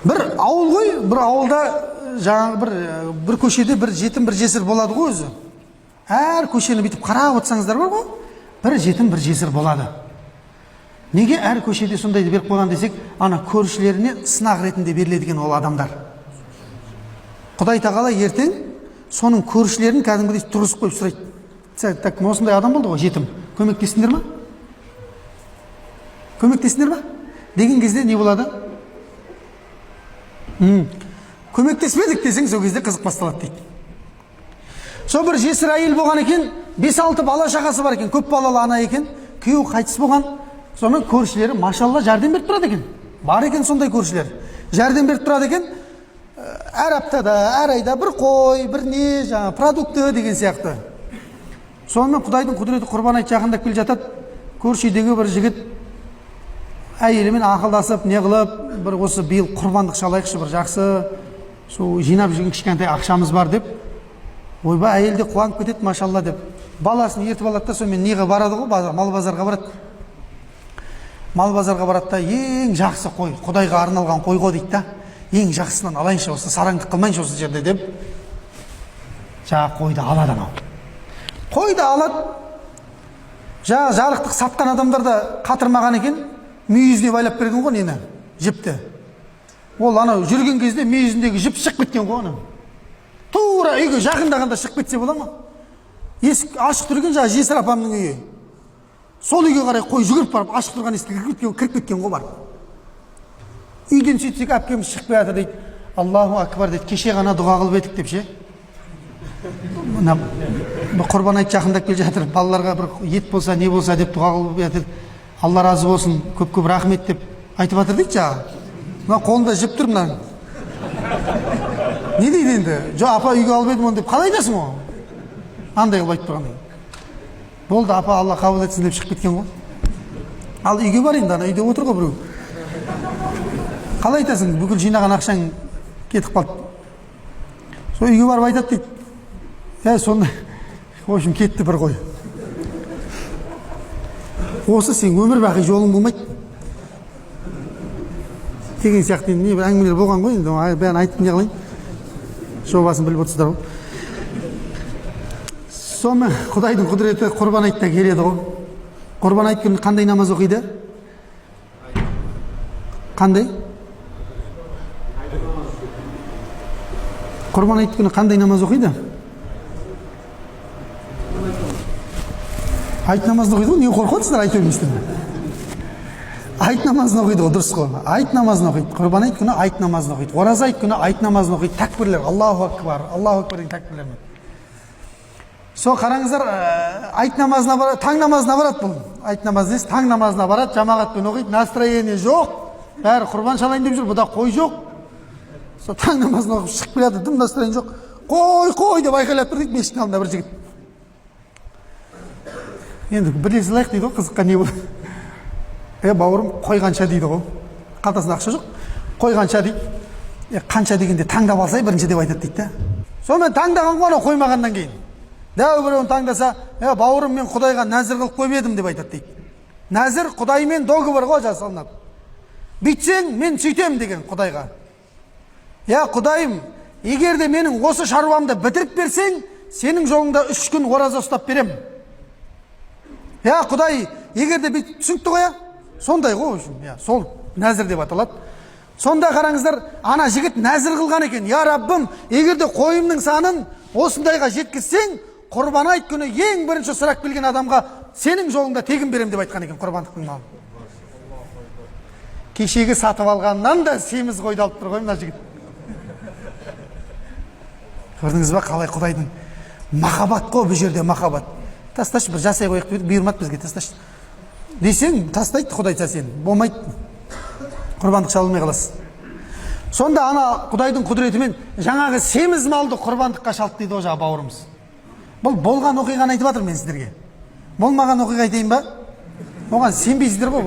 бір ауыл ғой, бір ауылда жаңағы бір көшеде бір жетім бір жесір болады ғой өзі. Әр көшені бүйтіп қарап отырсаңыздар бар ғой, бір жетім бір жесір болады. Неге әр көшеде сондайды беріп қойған десек, ана көршілеріне сынақ ретінде беріледі екен ол адамдар. Құдай тағала ертең соның көршілерін кәдімгідей тұрғызып қойып сұрайды. Так, осындай адам болды ғой, жетім. Көмектестіңдер ма? Көмектестіңдер ма? Деген кезде не болады? Көмектеспедік десең, сол кезде қызық басталады дейді. Сол бір жесір әйел болған екен, 5-6 бала шағасы бар екен, көп балалы ана екен, күйеуі қайтыс болған. Сонымен көршілері машалла жәрдем беріп тұрады екен. Бар екен сондай көршілер. Жәрдем беріп тұрады екен. Әр аптада, әр айда бір қой, бір не, жаңа продукты деген сияқты. Сонымен Құдайдың құдіреті Құрбан айт жақындап келе жатады. Көршідегі бір жігіт әйелімен ақылдасып, не қылып, бір осы биыл құрбандық шалайықшы, бір жақсы, сол жинап жүрген кішкентай ақшамыз бар деп. Ойбай, әйел де қуанып кетеді, машалла деп. Баласын ертіп алады да, сонымен неге барады ғой, мал базарға барады. Мал базарға барады да, ең жақсы қой, Құдайға арналған қой ғой дейді да. Ең жақсысынан алайыншы, осы сараңдық қылмайыншы осы жерде деп. Жаңа қойды алады анау. Қойды алады. Жаңа жарықтық сатқан адамдар да қатырмаған екен, мүйізіне байлап берген ғой нені, жіпті. Ол анау жүрген кезде мүйізіндегі жіп шығып кеткен ғой оны. Тура үйге жақындағанда шығып кетсе бола ма? Есік ашық тұрген жаңа жесір апамның үйі. Сол үйге қарай қой жүгіріп барып, ашық тұрған есікке кіріп кеткен ғой бар. Үйден сөйтсек әпкеміз шығып келеді дейді. Аллаху акбар дейді, кеше ғана дұға қылып едік деп ше. Құрбан айт жақындап келе жатыр, балаларға бір ет болса, не болса деп дұға қылып жатыр. Алла разы болсын, көп-көп рахмет деп айтып жатыр дейді жаңа. Мына қолында жіп тұр мына. Не дейді енді? Жо, апа үйге алып едім оны деп қалай айтасың ғой? Андай қылып айтып тұрғандай. Болды, апа Алла қабыл етсін деп шығып кеткен ғой. Ал үйге бар енді, ана үйде отыр ғой біреу. Қалай айтасың? Бүкіл жинаған ақшаң кетіп қалды. Сол үйге барып айтады дейді. Сонда, в общем, кетті бір қой. Осы сен өмір бақи жолың болмайды. Деген сияқты не бір әңгімелер болған ғой, енді бәрін айтып не қылайын. Жобасын біліп отырсыздар ғой. Сонымен Құдайдың құдіреті Құрбан айтта келеді ғой. Құрбан айт күні қандай намаз оқиды? Қандай? Құрбан айт күні қандай намаз оқиды? Айт намазын оқиды ғой, не қорқып отырсыздар айт өрмейсіздер? Айт намазын оқиды ғой, дұрыс қой. Айт намазын оқиды. Құрбан айт күні айт намазын оқиды. Ораза айт күні айт намазын оқиды. Тәкбірлер, Аллаху акбар, Аллаху акбар деген тәкбірлермен. Сол қараңыздар, айт намазына барады, таң намазына барады бұл. Айт намазы емес, таң намазына барады, жамағатпен оқиды, настроение жоқ. Бәрі құрбан шалайын деп жүр, бұда қой жоқ. Сол таң намазын оқып шығып келеді, дым настроение жоқ. Қой деп айқайлап тұр дейді, мешіттің алдында бір жігіт. Енді біле салайық дейді ғой, қызыққа не болды. Бауырым, қойғанша дейді ғой. Қалтасында ақша жоқ. Қойғанша дейді. Қанша дегенде таңдап алсай бірінші деп айтады дейді. Сонымен таңдаған ғой қоймағаннан кейін. Дәу біреуін таңдаса, бауырым, мен Құдайға нәзір қылып қойып едім деп айтады дейді. Нәзір Құдаймен договор ғой жасалынады. Бүйтсең, мен сөйтем деген Құдайға. Құдайым, егер де менің осы шаруамды бітіріп берсең, сенің жолыңда 3 күн ораза ұстап берем. Құдай, егер де бүйтіп түсінікті ғой, сондай ғой, сол нәзір деп аталады. Сонда қараңыздар, ана жігіт нәзір қылған екен. Я Раббым, егер де қойымның санын осындайға жеткізсең, Құрбан айт күні ең бірінші сұрақ келген адамға сенің жолыңда тегін берем деп айтқан екен құрбандықтың малын. Кешегі сатып алғаннан да семіз қойды алып тұр ғой мына жігіт. Көрдіңіз ба, қалай Құдайдың махаббат қой, бұл жерде махаббат. Тасташы, бір жасай қойық деп бұйырмады бізге, тасташы. Десең, тастайды Құдай сен, болмайды. Құрбандық шалылмай қаласыз. Сонда ана Құдайдың құдіретімен жаңағы семіз малды құрбандыққа шалды дейді о жаңа бауырымыз. Бұл болған оқиғаны айтып жатыр мен сіздерге. Болмаған оқиға айтайын ба? Оған сенбейсіздер ғой.